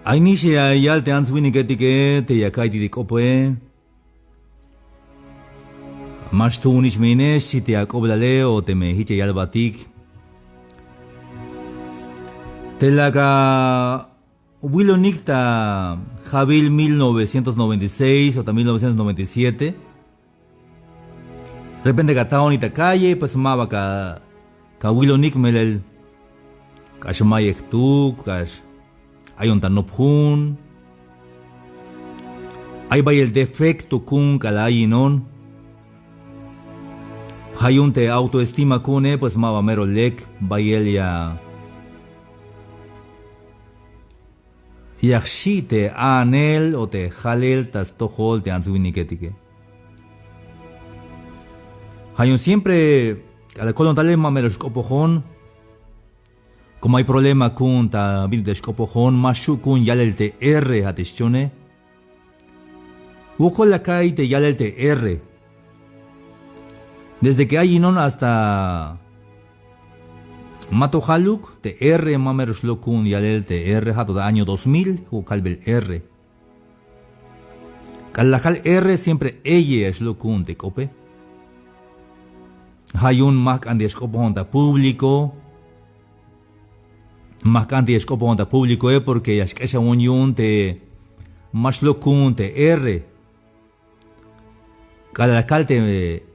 Ainishe ayal te answini ketike te yakaiti de kopoe. Mas tu unish mines si te akoblale o te me hiche yal batik. Te laga Willow Nicta Jabil 1996 o 1997. De repente gatao ni ta calle pues maba ka Willow Nick melel kashmayek tu kash ayon tanopjun. Ahí va el defecto kun kalayinon. Hayun te autoestima kune pues maba mero lek bayel ya yakshi te anel o te halel tas tohol te answiniketike. Hayun siempre al colon tale mamero shkopojon. Como hay problema con ta bil de shkopojon mashu kun yalel te r hatishone. Woko la kai te yalel te r. Desde que hay non hasta Mato Haluk, TR Mamerus Lokun Yalel TR Hato de año 2000, o Calbel R. Kalahal R siempre ella es Lokun de Cope. Hayun Mac and Escoponta público. Mac and Escoponta público porque ya es que esa unión te más Lokun te R. Kalahal te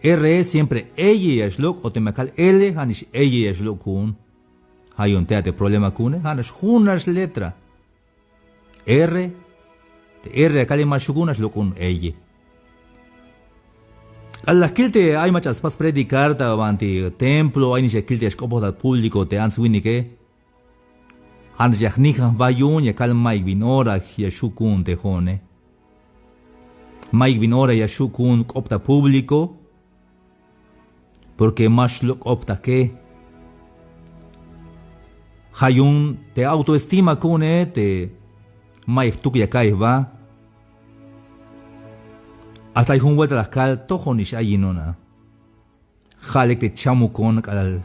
R siempre ella es lo o te makal L hanish ella es lo kun. Hay un teate problema kun hanish hunas letra. R te R kali mashugunas lo kun ella. Alla kilte hay muchas pas predicar ta banti templo hay ni kilte escopo da público te answinike. Hans yachnihan vayun ya kal Mike Binora yashukun te hone. Mike Binora yashukun opta público. Porque más lo opta que Hayun te autoestima kune te Mike tuk ya kai va. Hasta hay un vuelta las cal tojonish ayinona. Halek te chamukon kal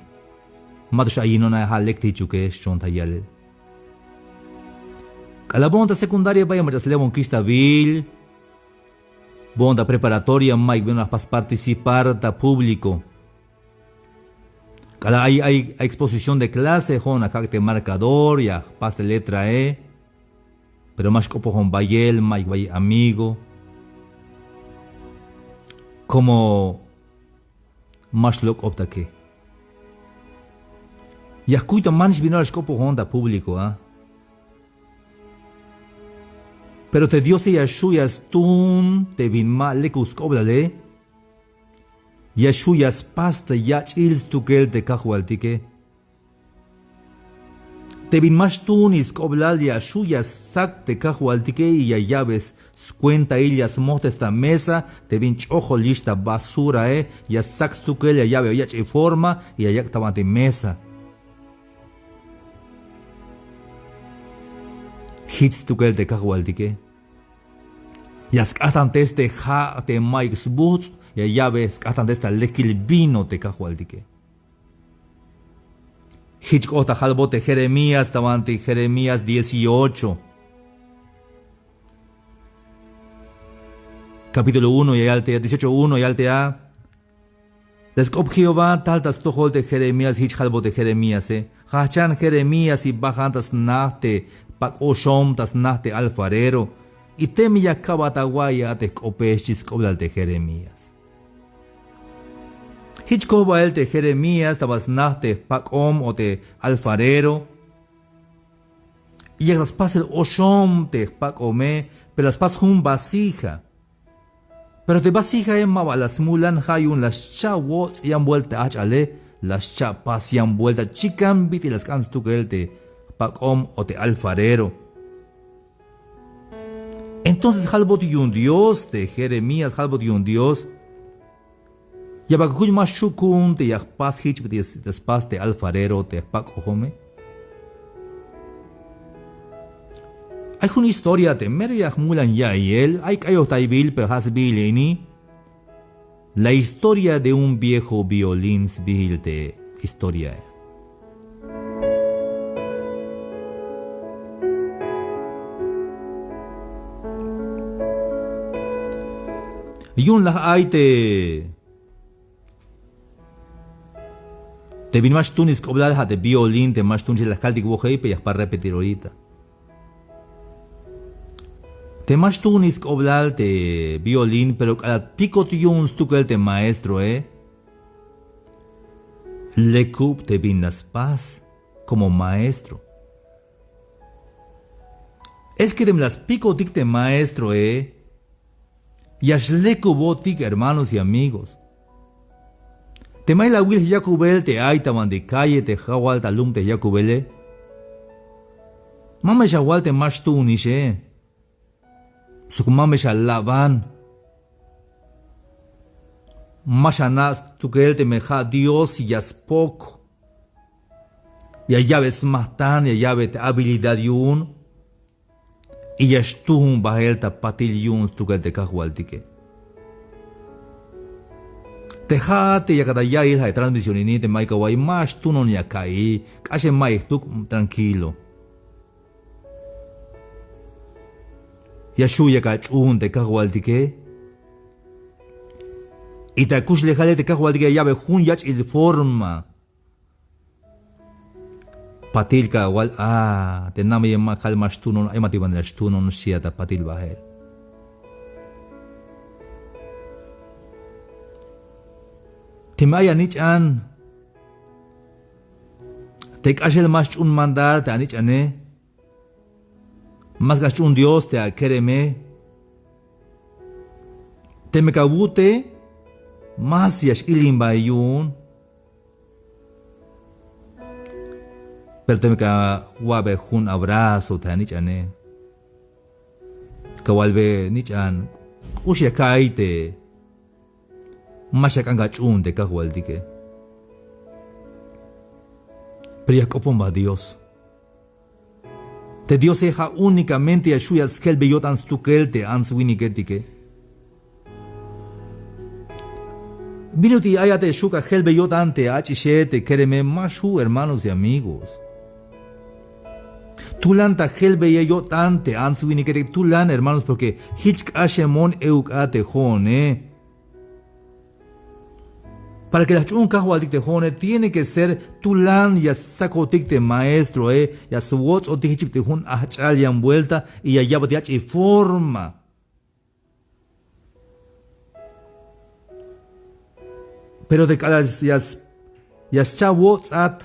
Matush ayinona halek te chuke shontayal. Calabonta secundaria vaya muchas levon kista vil. Bonda preparatoria Mike ven a participar ta público. Cada hay exposición de clase, con acá te marcador, ya pas de letra E. Pero más como con bayel, más bay amigo. Como más lo opta que. Ya escucha manis vino al escopo honda público, ah. Pero te dio si ya shuyas tun te vin mal le cuscoblale. Yashuyas pasta yach ils tukel te kahualtike. Te bin más tunis coblal yashuyas sac te kahualtike y ya llaves cuenta illas mosta esta mesa te bin chojo lista basura ya sac tukel ya llave yach y forma y ya estaban de mesa. Hits tukel te kahualtike. Yaskatan teste ha te Mike's boots. Ya ves, hasta de esta lekil vino te cajualdike. Hitchcota halbote Jeremías, tabante Jeremías 18. Capítulo 1 y altea 18:1 y altea. Descop Jehová taltas tojolte Jeremías, hitch halbote Jeremías, Hachan Jeremías y bajantas nahte, pak oshom tas nahte alfarero, y temia kabataguaya te copechis coblalte Jeremías. Hitchcoba el te Jeremías, tabas nahte pakom o te alfarero. Y las pas el oshom te pakome, pero las pas hun vasija. Pero te vasija en maba las mulan hayun las chawots y han vuelta achale, las chapas y han vuelta chican bit y las cans tu que el te pakom o te alfarero. Entonces halbot y un dios de Jeremías, halbot y un dios. Ya va cuy más shukun te ya pas hitch te pas te alfarero te pak ojome. Hay una historia de meria mulan ya y él hay cayo taibil pero has bileni. La historia de un viejo violín bil de historia. Yun las ay te vin más tunis coblar de violín, te más tunis las caldi que y para repetir ahorita. Te más tunis coblar de violín, pero cada pico tunes tu que el te maestro, Le cup te vin las paz como maestro. Es que de las pico tic de maestro, Yash le cubotic, hermanos y amigos. Te mai la wil Jacubel te aitaman de calle te jawal talum te Jacubele. Mame jawal te más tu nishe. Sukumame lavan. Mashanas tu que él te meja Dios y yaspok. Y allá ves más tan y allá ves habilidad yun. Y ya estun bahel ta patil yun tu que él te jawal tique. Tejate ya cada ya ir de transmisión ni te mai kawai más tú no ni acai, casi mai tú tranquilo. Ya shuya ka chun te kawal tike. Y te kush le jale te kawal tike ya be hun yach il forma. Patil kawal te nami ma kal más tú no ay mati bandera tú no sia ta patil bahel. Timaya nich an. Te cachel más un mandar te anich ane. Más gach un Dios te quereme. Te me cabute. Más yash ilimbayun. Pero te me wabe un abrazo te anich ane. Kawalbe nich an. Ushya kaite. Masyak ang gachun de kahual dike. Pero ya copomba Dios. Te Dios eja únicamente ayuya skel beyot ans tukel te ans winikettike. Binuti ayate shuka hel beyot ante achishete kereme mashu hermanos y amigos. Tulan ta hel beyot ante ans winikettike tulan hermanos porque hitch ashemon euk ate jone. Para que la chun kahual te jone tiene que ser tulan ya saco te maestro, ya su watch o te jun achal ya envuelta y ya lleva y forma. Pero de cada ya watch at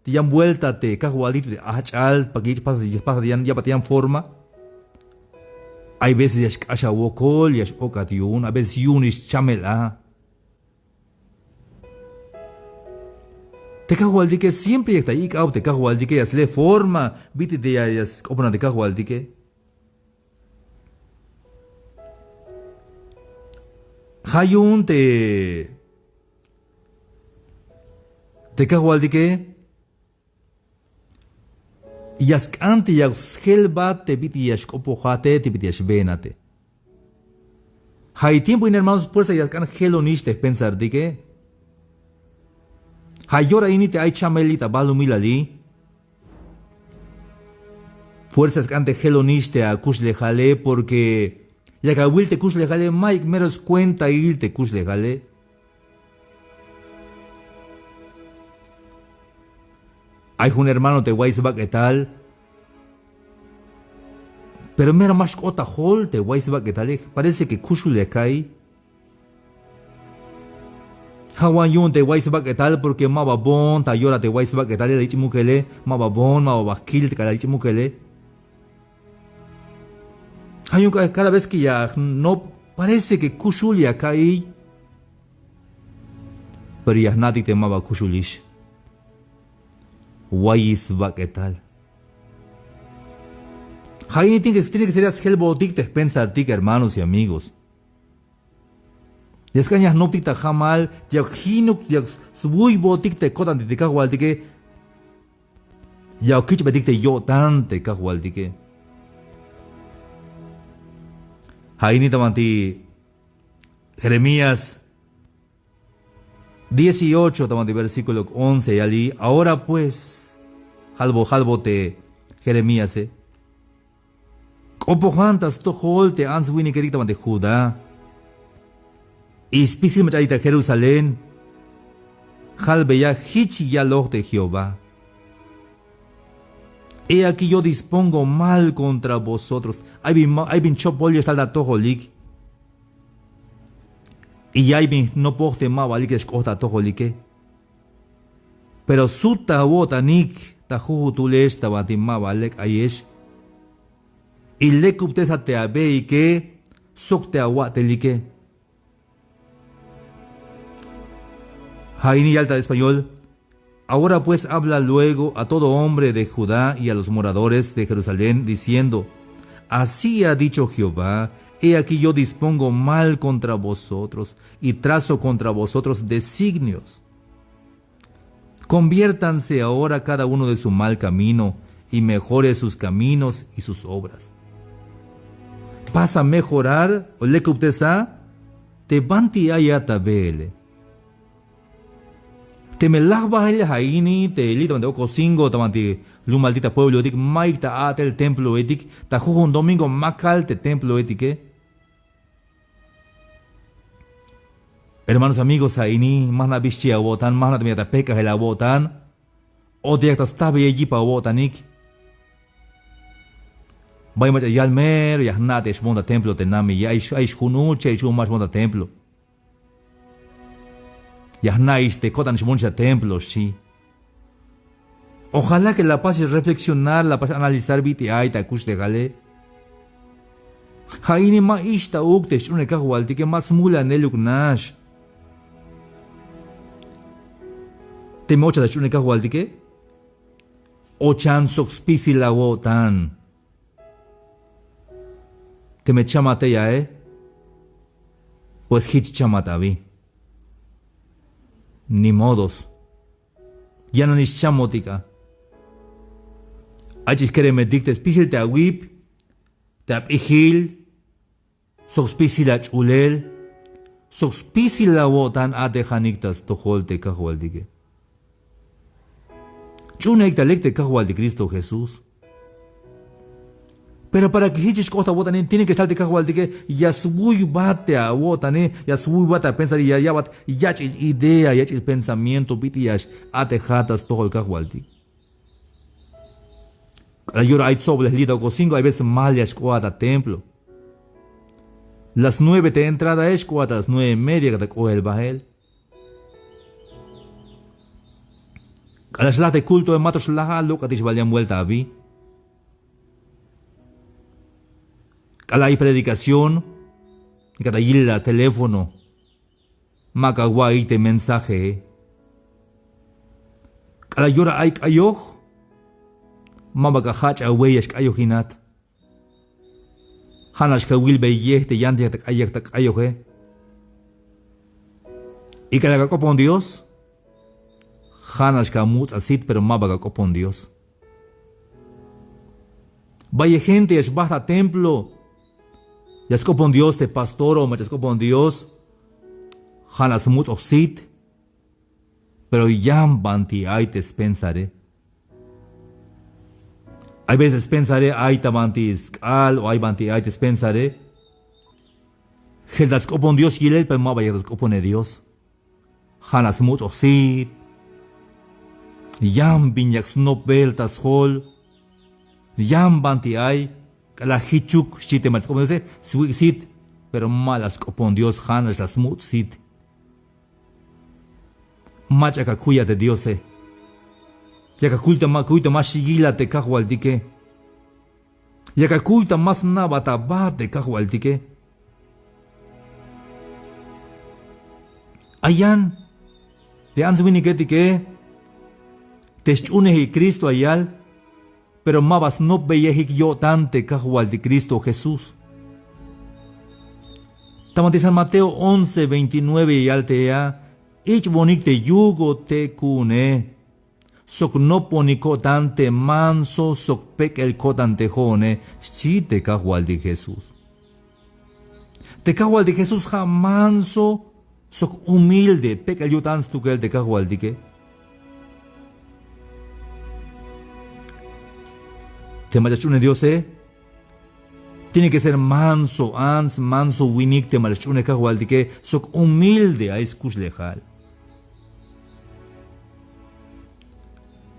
ya envuelta te kahual te achal para que pasa ya patian forma. Hay veces ya kasha wokol ya okatiun, a veces yunis chamela. Te kahualdike siempre está ahí, te kahualdike ya le forma, viste de ya opona de kahualdike. Hayun te kahualdike. Yaskante ya helba te viti ya skopojate te viti ya venate. Hay tiempo en hermanos fuerza yaskan heloniste pensar de que. Hayora ini te hay chamelita balumilali. Fuerzas que ante heloniste a kusle jale porque ya que will te kusle jale Mike meros cuenta ir te kusle jale. Hay un hermano te waisba que tal. Pero mera más ota hol te waisba que tal. Parece que kusule cae. Hawan yun te waisba que tal porque maba bon ta yora te waisba que tal le ichimukele maba bon maba bakil te kala ichimukele. Hay cada vez que ya no parece que kushulia cae. Pero ya nadie te maba kushulish. Waisba que tal. Hay tiene que ser as helbotik te pensar tic hermanos y amigos. Y es que ya no te jamal, ya hinuk, ya subui botik te cotan de cahualtique, ya kich betik te yo tante cahualtique. Haini tamanti Jeremías 18, tamanti versículo 11 y ali. Ahora pues, halbo te Jeremías, Opojantas to hol te ans wini que tamanti Judá. Ispisil machayta Jerusalén. Halbeya hichi yaloj de Jehová. He aquí yo dispongo mal contra vosotros. Hay bin chopolio está la tojolik. Y hay bin no poste ma valik escota tojolike. Pero suta botanik tajuju tules tabatim ma valek ayesh. Y le cuptesa te abe y que sok te aguatelike. Jaini Alta de Español. Ahora pues habla luego a todo hombre de Judá y a los moradores de Jerusalén, diciendo: Así ha dicho Jehová, he aquí yo dispongo mal contra vosotros y trazo contra vosotros designios. Conviértanse ahora cada uno de su mal camino y mejore sus caminos y sus obras. Vas a mejorar, o le cuptesa, te banti ayatabele. Te me las bajes haini, te lito ante oco cinco, tamanti lu maldita pueblo etic, maik ta ate el templo etic, ta jujo un domingo macal te templo etique. Hermanos amigos haini, más na bichi a botan, más na te pecas el abotan, o te actas tabe allí pa botanik. Vai mas yalmer, yahnate es monta templo te nami, ya es junuche, es un más monta templo. Yahnais te cotan muchos templos, sí. Ojalá que la pases reflexionar, la pases analizar viti aita kuste gale. Haini ma ista ukte shune kahwalti que más mula neluk nash. Te mocha de shune kahwalti que ochan soxpisi la wotan. Te me chamate ya, pues hich chamatavi. Ni modos. Ya no ni chamotica. Achis kere me dictes pisil te aguip, te apihil, soxpisil achulel, soxpisil la wotan ate janictas tojolte cajualdique. Chunecta lecte cajual de Cristo Jesús. Pero para que hichis costa botanen tiene que estar de cajual de que ya subui bate a botanen, ya subui bate a pensar y ya bat ya idea, ya el pensamiento bitias ate jatas todo el cajual de. La llora hay sobre lida o cinco hay veces mal escuadra templo. Las 9 de entrada escuadra, las 9:30 que te coge el bajel. A las de culto de matos laja loca te valían vuelta a vi. Cada hay predicación, cada isla, teléfono, macaguay te mensaje. Cada llora hay cayo, mamacajach aweyas cayo hinat. Hanas ka will beye te yante te cayo he. Y cada copón Dios, Hanas ka mut asit pero mabaga copón Dios. Vaya gente es baja templo. Ya escopon Dios te pastor o me escopon Dios. Hanas mut oxit. Pero yam banti ay te pensaré. Hay veces pensaré ay tabanti skal o hay banti ay te pensaré. El escopon Dios y el pero ma vaya escopone Dios. Hanas mut oxit. Yam binyak snop beltas hol. Yam banti ay. La hichuk shite mal como dice sit pero malas copon Dios hanas las mut sit macha kakuya de Dios ya kakulta más shigila te kahualdike ya kakulta más nabata ba te kahualdike ayan te answini ketike te chune Cristo ayal. Pero mabas no veyehik yo tante cajual de Cristo Jesús. Tamante San Mateo 11:29 y altea, ich bonik te yugo te cune, sok no ponico tante manso, sok pek el cotante jone, chi te cajual de Jesús. Te cajual de Jesús ja manso, sok humilde, pek el yutans tu que el te cajual de que. Te mayachune Dios, te Tiene que ser manso, manso, winik te marchune kahualdike, sok humilde a escuch lejal.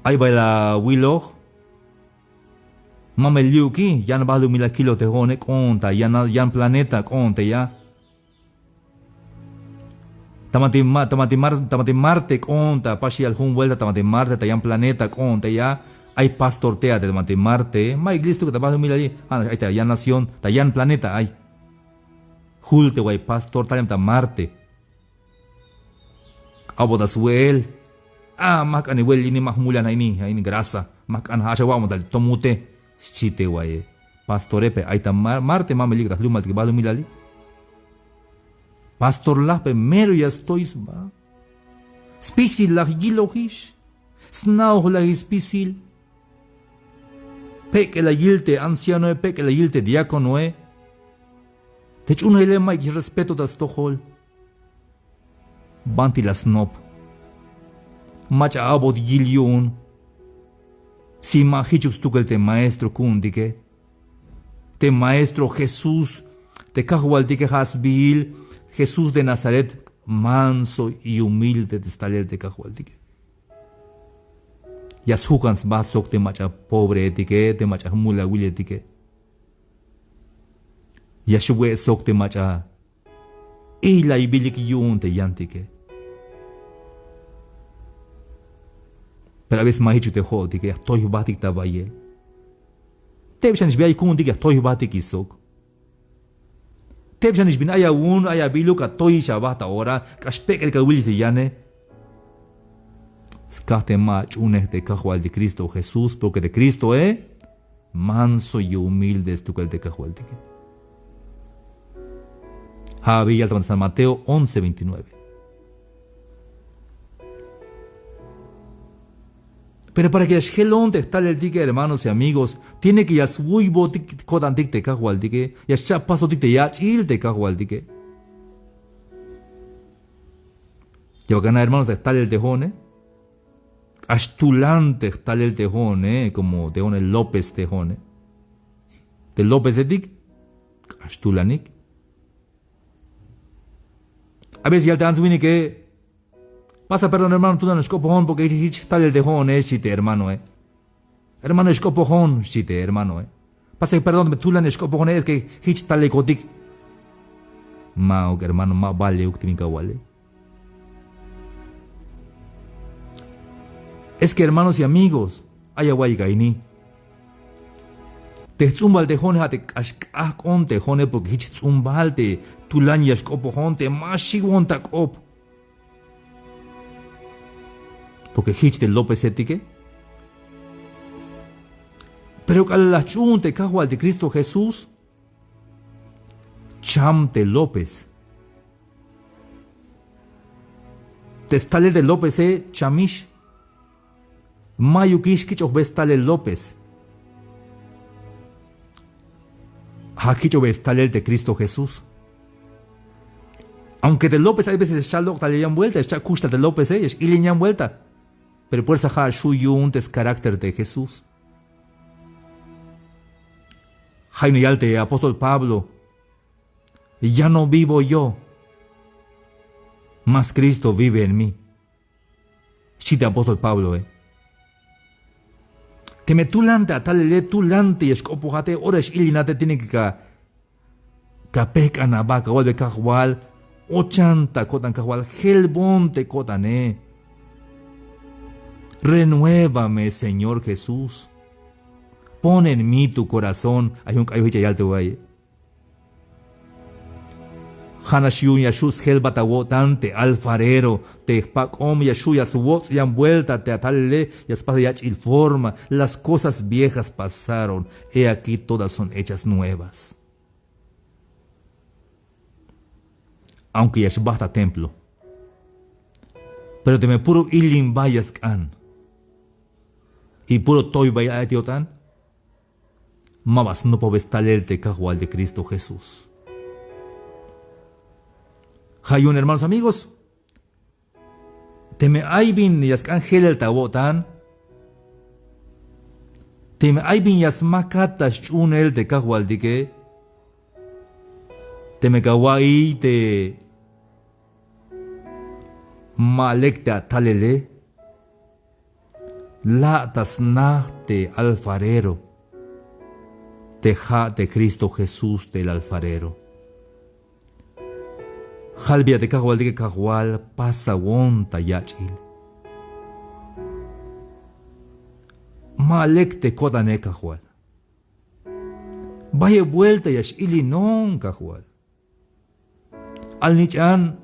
Ahí va la wilog. Mame liuki, ya no va a 2,000 kilos de jone conta, ya planeta conta ya. Tamati Marte conta, pashi al jun vuelta tamati Marte, tayan planeta conta ya. Hay pastor tea de tamati Marte, ma iglesia que te va a 2,000 allí, ahí está, ya nación, tayan planeta hay. Julte guay pastor tayan ta Marte. Abodas wel. Mak ani wel ini mak mulan ini grasa, mak an hasha wamo dal tomute. Chite guay. Pastorepe, ahí está Marte, mame liga, lumal que va a 2,000 allí. Pastor lape mero ya estoy ba. Spisil la gilogish. Snau la spisil. Peque la yilte anciano peque la yilte diácono Te chuno ele mai respeto das tohol. Banti la snop. Macha abot gilion. Si ma hichux tukel te maestro kundike. Te maestro Jesús. Te kahualdike hasbil. Jesús de Nazaret, manso y humilde de staler de cajualdike. Yas hukans basok de macha pobre etike, de macha mula willetike. Yashwe sok de macha ila ibilik yun te yantike. Pero a veces mahichu te jodike, toy batik tabayel. Te bishanish biay kundike, toy batik isok. Tebjanish bin aya bilu ka toy shabata ora kashpek el kawil yane. Skate mach de cajual de Cristo Jesús, porque de Cristo manso y humilde es tu que el de cajual de Javi al San Mateo 11:29. Pero para que Ashkelon te tal el dique, hermanos y amigos, tiene que ya suibo kodan dik te cajual dique, ya chapaso dik te ya chil te cajual dique. Ya bacana, hermanos, de tal el tejón, Astulante tal el tejón, como tejón el López tejón, de López de dik, Astulanik. A veces ya te han subido que pasa, perdón, hermano, tú no es copojón porque tal el tejón, chite, hermano, Hermano, es copojón, chite, hermano, Pasa, perdón, tú no es copojón, es que hich tal el cotic. Mao, hermano, ma vale, uctimica vale. Es que, hermanos y amigos, haya guay gaini. Te zumbal tejón, te ashkakon tejón, porque hich zumbal te tulan y escopojón, te mashiwon takop. Porque hich de López etique. Pero calachun te cajual de Cristo Jesús. Cham te López. Te stale de López chamish. Mayukish kicho bestale López. Hakicho bestale de Cristo Jesús. Aunque de López hay veces ya lo talían vuelta, ya custa de López y le vuelta. Pero por esa shuyun es carácter de Jesús. Jaime Yalte, apóstol Pablo. Ya no vivo yo, mas Cristo vive en mí. Chite apóstol Pablo, Te me tulante a tal le tulante y escopojate horas ilinate tiene que capec anabaca o de cajual. 80 kotan kahual, helbonte kotané. Renuévame, Señor Jesús. Pon en mí tu corazón. Hay un cayuicha y alto guay. Hanashun yashus helbatawotante, alfarero, te pacom yashu yaswots y han vuelta te atale yaspasa yachil forma. Las cosas viejas pasaron. He aquí todas son hechas nuevas. Aunque ya basta templo, pero te me puro ilim vayas can y puro toy vaya etiotan, mabas no pobes taler te cajual de Cristo Jesús. Hayun, hermanos amigos, te me hay bin yas ángel el tabotan, te me hay bin yas makatas chun el te cajual de que te me kawai te malekte atalele, la tasnahte alfarero, teja de Cristo Jesús del alfarero. Halbia de kawal de kawal pasa wonta yachil. Malekte kodane kawal. Vaya vuelta yash ili non kawal. Al nichan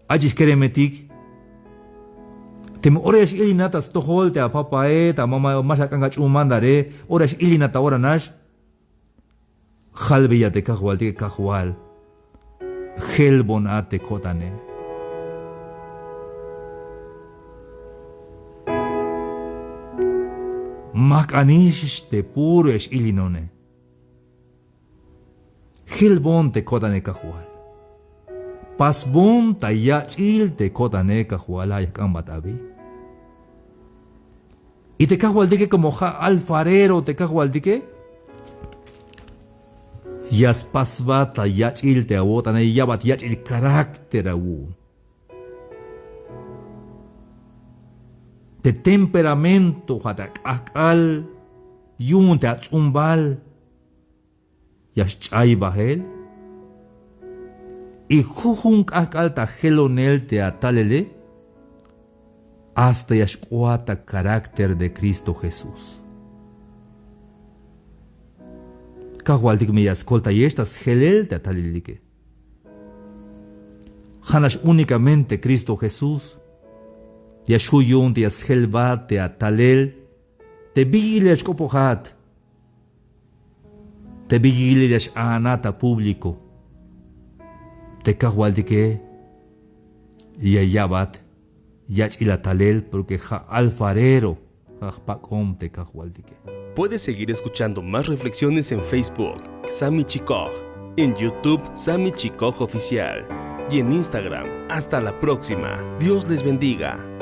ajis keremetik tem orash ili natas tohol te papae ta mama masha kanga chumandare orash ili nata oranash halbia de kawal helbonate kodane. Makanish te puro es ilinone. Helbon te kodane kahual. Pasbon ta yachil te kodane kahual ayakan batabi. Y te kahual dike como alfarero te kahual dike. Yas pasba ta yachil te awotane yabat yachil carácter awu. Te temperamento hatak akal yun te atzumbal yash chay bahel y jujun akal ta gelonel te atalele hasta yash kuata carácter de Cristo Jesús. Kahualdik me yascolta y estas gelel te atalelike. Hanash únicamente Cristo Jesús. Yashuyun te yashelbat te atalel, te bigile yashkopohat, te bigile yashanata público, te kahualdike, yayabat, yachilatalel, porque ja alfarero, jajpakom te kahualdike. Puedes seguir escuchando más reflexiones en Facebook, Sami Chikoj, en YouTube, Sami Chikoj Oficial, y en Instagram. Hasta la próxima. Dios les bendiga.